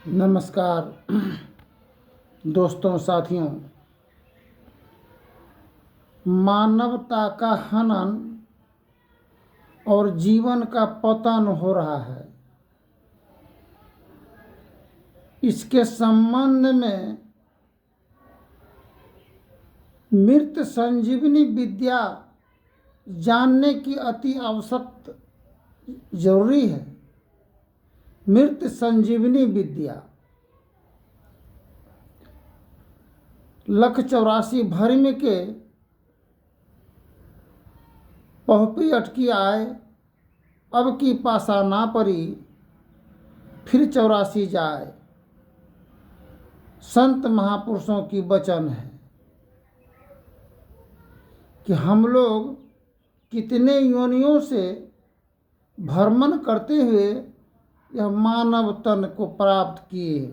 नमस्कार दोस्तों साथियों। मानवता का हनन और जीवन का पतन हो रहा है। इसके संबंध में मृत संजीवनी विद्या जानने की अति आवश्यक जरूरी है। मृत संजीवनी विद्या लख 84 भर्म के पहुपी अटकी आए, अब की पासा ना परी, फिर 84 जाए। संत महापुरुषों की वचन है कि हम लोग कितने योनियों से भ्रमण करते हुए यह मानव तन को प्राप्त किए,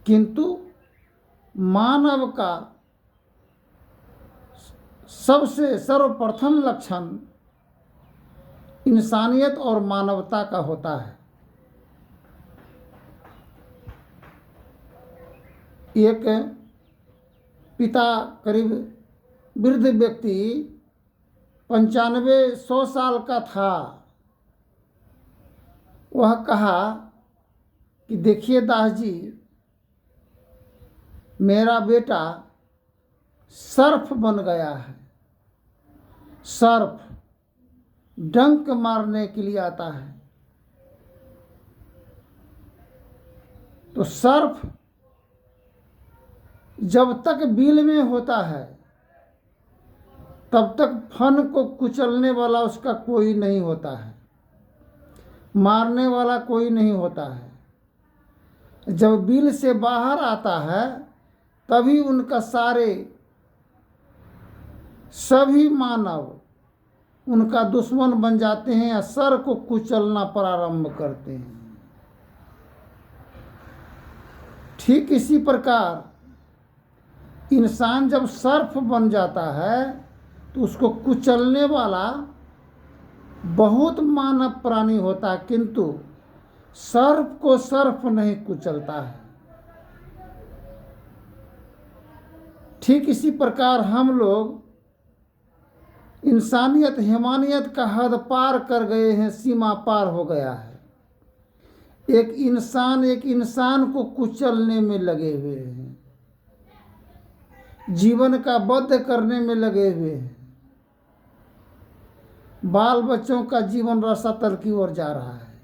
किंतु मानव का सबसे सर्वप्रथम लक्षण इंसानियत और मानवता का होता है। एक पिता करीब वृद्ध व्यक्ति 95-100 साल का था। वह कहा कि देखिए दास जी, मेरा बेटा सर्प बन गया है। सर्प डंक मारने के लिए आता है। तो सर्प जब तक बिल में होता है तब तक फन को कुचलने वाला उसका कोई नहीं होता है, मारने वाला कोई नहीं होता है। जब बिल से बाहर आता है तभी उनका सभी मानव उनका दुश्मन बन जाते हैं या सर को कुचलना प्रारंभ करते हैं। ठीक इसी प्रकार इंसान जब सर्प बन जाता है तो उसको कुचलने वाला बहुत मानव प्राणी होता है, किंतु सर्प को सर्प नहीं कुचलता है। ठीक इसी प्रकार हम लोग इंसानियत हैवानियत का हद पार कर गए हैं, सीमा पार हो गया है। एक इंसान को कुचलने में लगे हुए हैं, जीवन का वध करने में लगे हुए हैं। बाल बच्चों का जीवन रसातल की ओर जा रहा है।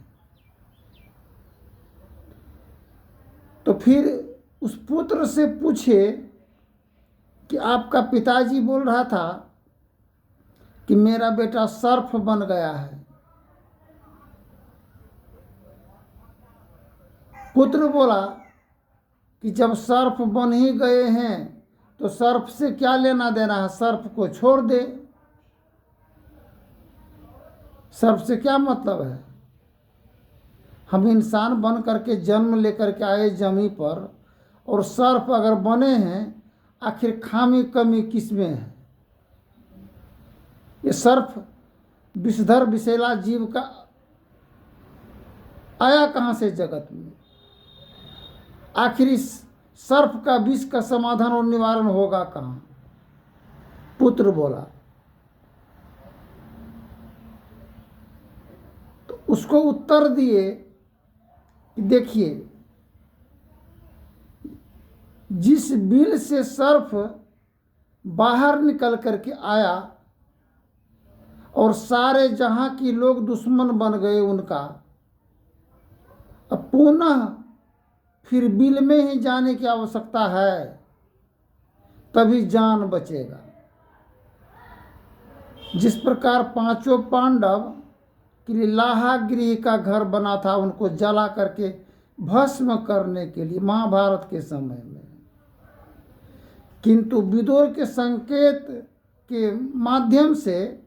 तो फिर उस पुत्र से पूछे कि आपका पिताजी बोल रहा था कि मेरा बेटा सर्प बन गया है। पुत्र बोला कि जब सर्प बन ही गए हैं तो सर्प से क्या लेना देना है, सर्प को छोड़ दे। सर्प से क्या मतलब है? हम इंसान बन करके जन्म लेकर के आए जमी पर, और सर्प अगर बने हैं, आखिर खामी कमी किसमें है? ये सर्प विषधर विषैला जीव का आया कहाँ से जगत में? आखिर इस सर्प का विष का समाधान और निवारण होगा कहाँ? पुत्र बोला। तो उसको उत्तर दिए कि देखिए, जिस बिल से सर्प बाहर निकल करके आया और सारे जहां की लोग दुश्मन बन गए उनका, अब पुनः फिर बिल में ही जाने की आवश्यकता है, तभी जान बचेगा। जिस प्रकार पांचों पांडव के लिए लाहागृह का घर बना था, उनको जला करके भस्म करने के लिए महाभारत के समय में, किंतु विदुर के संकेत के माध्यम से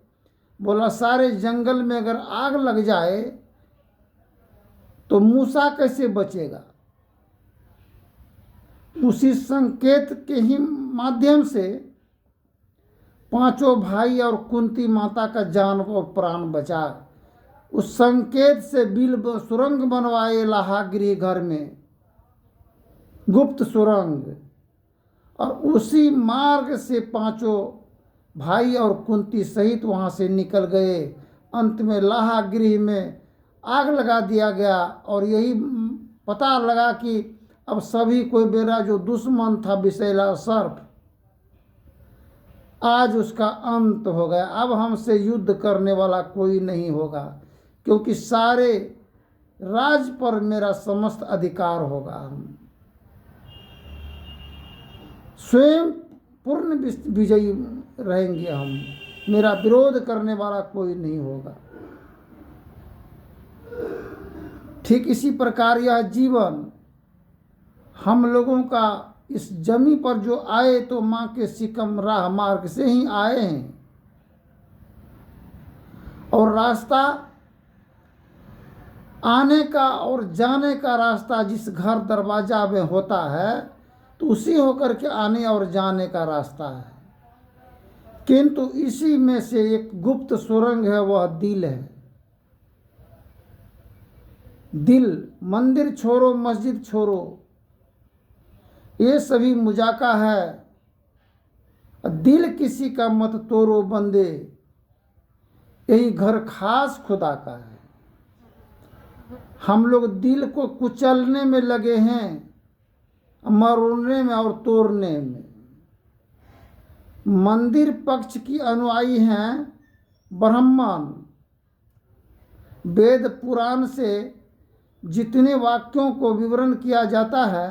बोला सारे जंगल में अगर आग लग जाए तो मूसा कैसे बचेगा? उसी संकेत के ही माध्यम से पांचों भाई और कुंती माता का जान और प्राण बचा। उस संकेत से बिल सुरंग बनवाए लाहागृह घर में, गुप्त सुरंग, और उसी मार्ग से पांचों भाई और कुंती सहित वहां से निकल गए। अंत में लाहागृह में आग लगा दिया गया और यही पता लगा कि अब सभी कोई मेरा जो दुश्मन था विषैला सर्प, आज उसका अंत हो गया। अब हमसे युद्ध करने वाला कोई नहीं होगा, क्योंकि सारे राज पर मेरा समस्त अधिकार होगा। स्वयं पूर्ण विजयी रहेंगे हम, मेरा विरोध करने वाला कोई नहीं होगा। ठीक इसी प्रकार यह जीवन हम लोगों का इस जमी पर जो आए तो माँ के सिकम राह मार्ग से ही आए हैं, और रास्ता आने का और जाने का रास्ता जिस घर दरवाजा में होता है तो उसी होकर के आने और जाने का रास्ता है। किंतु इसी में से एक गुप्त सुरंग है, वह दिल है। दिल, मंदिर छोड़ो मस्जिद छोड़ो, ये सभी मुजाका है। दिल किसी का मत तोड़ो बंदे, यही घर खास खुदा का है। हम लोग दिल को कुचलने में लगे हैं, मरोड़ने में और तोड़ने में। मंदिर पक्ष की अनुयायी हैं ब्राह्मण। वेद पुराण से जितने वाक्यों को विवरण किया जाता है,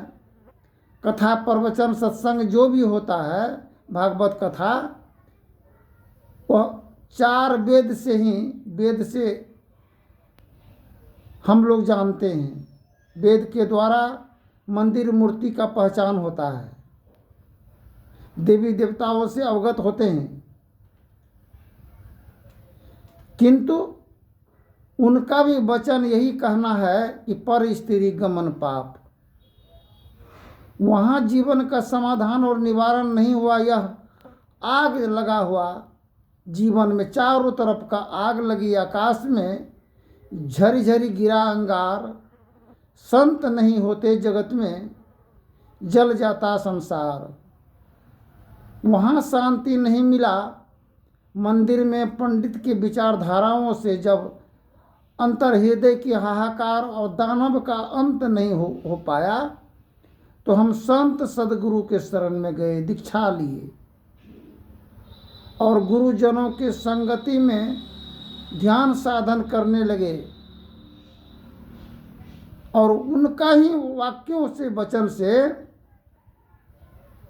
कथा प्रवचन सत्संग जो भी होता है, भागवत कथा, वह 4 वेद से हम लोग जानते हैं। वेद के द्वारा मंदिर मूर्ति का पहचान होता है, देवी देवताओं से अवगत होते हैं। किंतु उनका भी वचन यही कहना है कि पर स्त्री गमन पाप। वहाँ जीवन का समाधान और निवारण नहीं हुआ। यह आग लगा हुआ जीवन में, चारों तरफ का आग लगी आकाश में, झरी झरी गिरा अंगार। संत नहीं होते जगत में, जल जाता संसार। वहाँ शांति नहीं मिला। मंदिर में पंडित की विचारधाराओं से जब अंतर हृदय की हाहाकार और दानव का अंत नहीं हो पाया, तो हम संत सदगुरु के शरण में गए, दीक्षा लिए और गुरुजनों के संगति में ध्यान साधन करने लगे। और उनका ही वाक्यों से, वचन से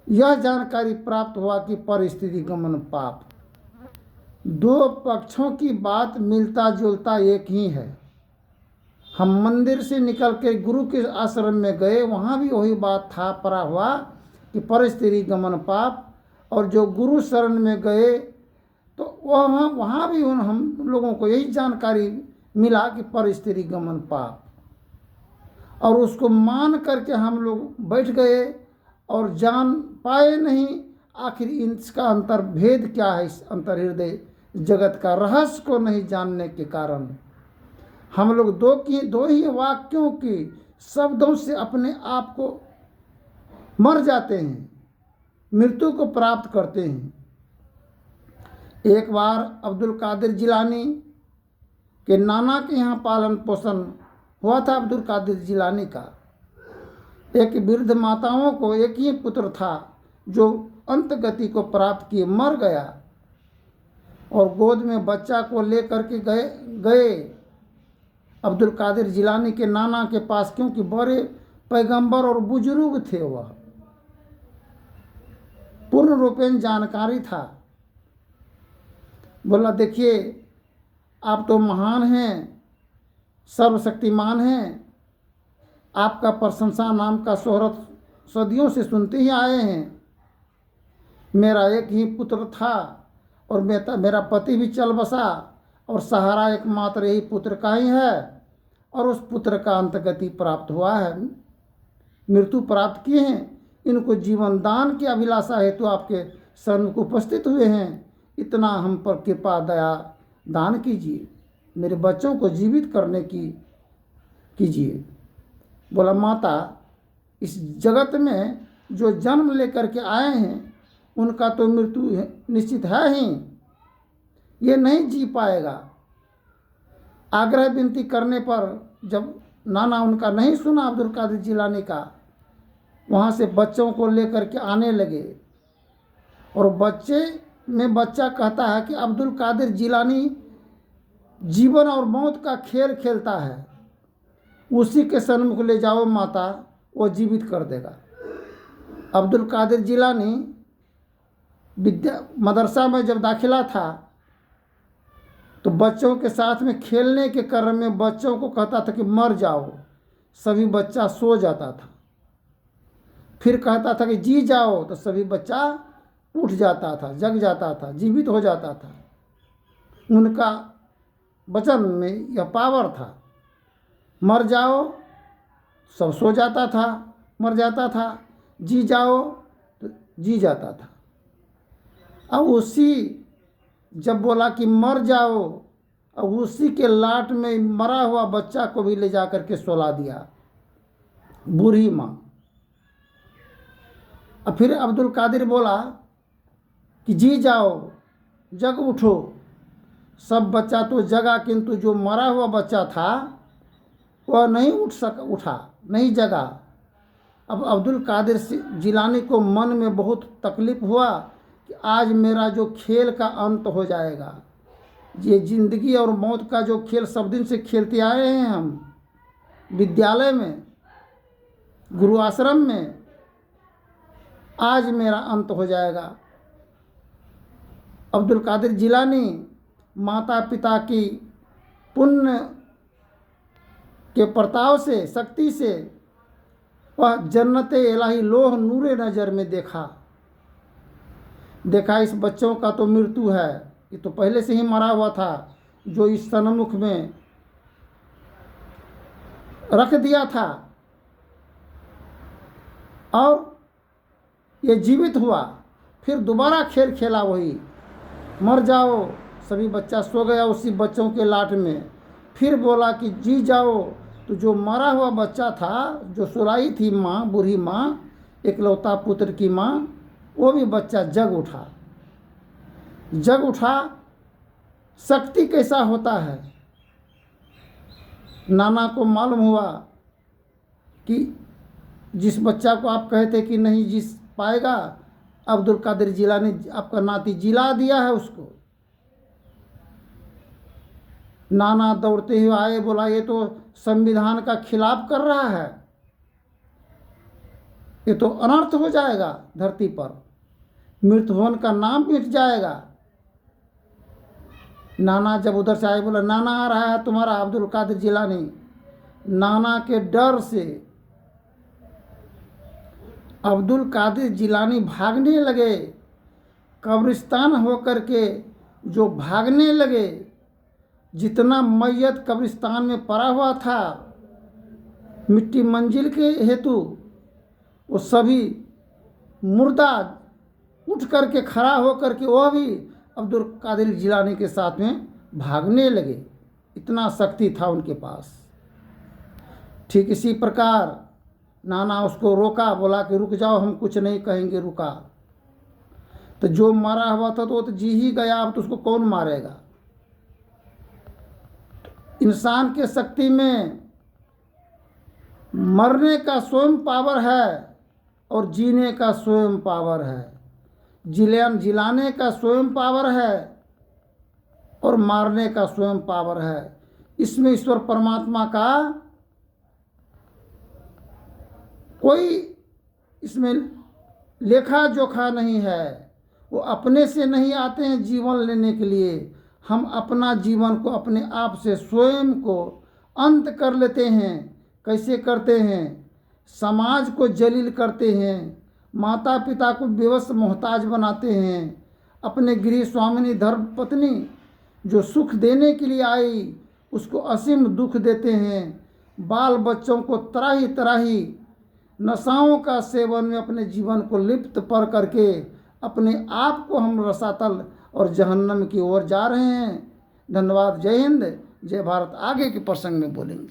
यह जानकारी प्राप्त हुआ कि परिस्थिति गमन पाप। 2 पक्षों की बात मिलता जुलता एक ही है। हम मंदिर से निकल के गुरु के आश्रम में गए, वहाँ भी वही बात था परा हुआ कि परिस्थिति गमन पाप। और जो गुरु शरण में गए तो वहाँ भी हम लोगों को यही जानकारी मिला कि परिस्थिति गमन पाप। और उसको मान करके हम लोग बैठ गए और जान पाए नहीं आखिर इसका अंतर भेद क्या है। इस अंतर हृदय जगत का रहस्य को नहीं जानने के कारण हम लोग दो ही वाक्यों की शब्दों से अपने आप को मर जाते हैं, मृत्यु को प्राप्त करते हैं। एक बार अब्दुल कादिर जिलानी के नाना के यहाँ पालन पोषण हुआ था। अब्दुल कादिर जिलानी का एक वृद्ध माताओं को एक ही पुत्र था जो अंत गति को प्राप्त किए मर गया, और गोद में बच्चा को लेकर के गए अब्दुल कादिर जिलानी के नाना के पास, क्योंकि बड़े पैगंबर और बुजुर्ग थे। वह पूर्ण रूपेण जानकारी था। बोला, देखिए आप तो महान हैं, सर्वशक्तिमान हैं, आपका प्रशंसा नाम का शोहरत सदियों से सुनते ही आए हैं। मेरा एक ही पुत्र था और मेरा पति भी चल बसा, और सहारा एकमात्र यही पुत्र का ही है, और उस पुत्र का अंतगति प्राप्त हुआ है, मृत्यु प्राप्त किए हैं। इनको जीवन दान की अभिलाषा हेतु आपके सन्मुख उपस्थित हुए हैं। इतना हम पर कृपा दया दान कीजिए। मेरे बच्चों को जीवित करने की कीजिए। बोला माता, इस जगत में जो जन्म लेकर के आए हैं उनका तो मृत्यु निश्चित है ही, ये नहीं जी पाएगा। आग्रह विनती करने पर जब नाना उनका नहीं सुना अब्दुल कादिर जिलानी का, वहाँ से बच्चों को लेकर के आने लगे। और बच्चा कहता है कि अब्दुल कादिर जिलानी जीवन और मौत का खेल खेलता है, उसी के सन्मुख ले जाओ माता, वो जीवित कर देगा। अब्दुल कादिर जिलानी मदरसा में जब दाखिला था तो बच्चों के साथ में खेलने के क्रम में बच्चों को कहता था कि मर जाओ, सभी बच्चा सो जाता था। फिर कहता था कि जी जाओ, तो सभी बच्चा उठ जाता था, जग जाता था, जीवित हो जाता था। उनका वचन में यह पावर था। मर जाओ, सब सो जाता था, मर जाता था, जी जाओ तो जी जाता था। अब उसी जब बोला कि मर जाओ, अब उसी के लाट में मरा हुआ बच्चा को भी ले जा कर के सुला दिया बूढ़ी माँ। अब फिर अब्दुल कादिर बोला कि जी जाओ, जग उठो। सब बच्चा तो जगा, किंतु जो मरा हुआ बच्चा था वह नहीं उठा, नहीं जगा। अब अब्दुल कादिर जिलानी को मन में बहुत तकलीफ़ हुआ कि आज मेरा जो खेल का अंत हो जाएगा। ये ज़िंदगी और मौत का जो खेल सब दिन से खेलते आए हैं हम, विद्यालय में, गुरु आश्रम में, आज मेरा अंत हो जाएगा। अब्दुल कादिर जिलानी माता पिता की पुण्य के प्रताप से, शक्ति से वह जन्नते इलाही लोह नूरे नज़र में देखा इस बच्चों का तो मृत्यु है, ये तो पहले से ही मरा हुआ था, जो इस सन्मुख में रख दिया था, और ये जीवित हुआ। फिर दोबारा खेल खेला वही, मर जाओ, सभी बच्चा सो गया उसी बच्चों के लाट में। फिर बोला कि जी जाओ, तो जो मरा हुआ बच्चा था, जो सुलाई थी माँ, बूढ़ी माँ, एकलौता पुत्र की माँ, वो भी बच्चा जग उठा। शक्ति कैसा होता है। नाना को मालूम हुआ कि जिस बच्चा को आप कहते कि नहीं जी पाएगा, अब्दुल कादिर जिलानी आपका नाती जिला दिया है उसको। नाना दौड़ते हुए आए, बोला ये तो संविधान का खिलाफ कर रहा है, ये तो अनर्थ हो जाएगा धरती पर, मृत्युवन का नाम मिट जाएगा। नाना जब उधर से आए, बोला नाना आ रहा है तुम्हारा अब्दुल कादिर जिलानी। नाना के डर से अब्दुल कादिर जिलानी भागने लगे, कब्रिस्तान होकर के जो भागने लगे, जितना मैयत कब्रिस्तान में पड़ा हुआ था मिट्टी मंजिल के हेतु, वो सभी मुर्दा उठ करके खड़ा होकर के वह भी अब्दुल कादिर जिलानी के साथ में भागने लगे। इतना शक्ति था उनके पास। ठीक इसी प्रकार नाना उसको रोका, बोला कि रुक जाओ, हम कुछ नहीं कहेंगे, रुका। तो जो मरा हुआ था तो वो तो जी ही गया, अब तो उसको कौन मारेगा। इंसान के शक्ति में मरने का स्वयं पावर है और जीने का स्वयं पावर है। जिलाने का स्वयं पावर है और मारने का स्वयं पावर है। इसमें ईश्वर परमात्मा का कोई इसमें लेखा जोखा नहीं है। वो अपने से नहीं आते हैं जीवन लेने के लिए। हम अपना जीवन को अपने आप से स्वयं को अंत कर लेते हैं। कैसे करते हैं? समाज को जलील करते हैं, माता पिता को बेवस मोहताज बनाते हैं, अपने गृह स्वामिनी धर्म पत्नी जो सुख देने के लिए आई उसको असीम दुख देते हैं। बाल बच्चों को तराही तराही नशाओं का सेवन में अपने जीवन को लिप्त पर करके अपने आप को हम रसातल और जहन्नम की ओर जा रहे हैं। धन्यवाद। जय हिंद, जय भारत आगे के प्रसंग में बोलेंगे।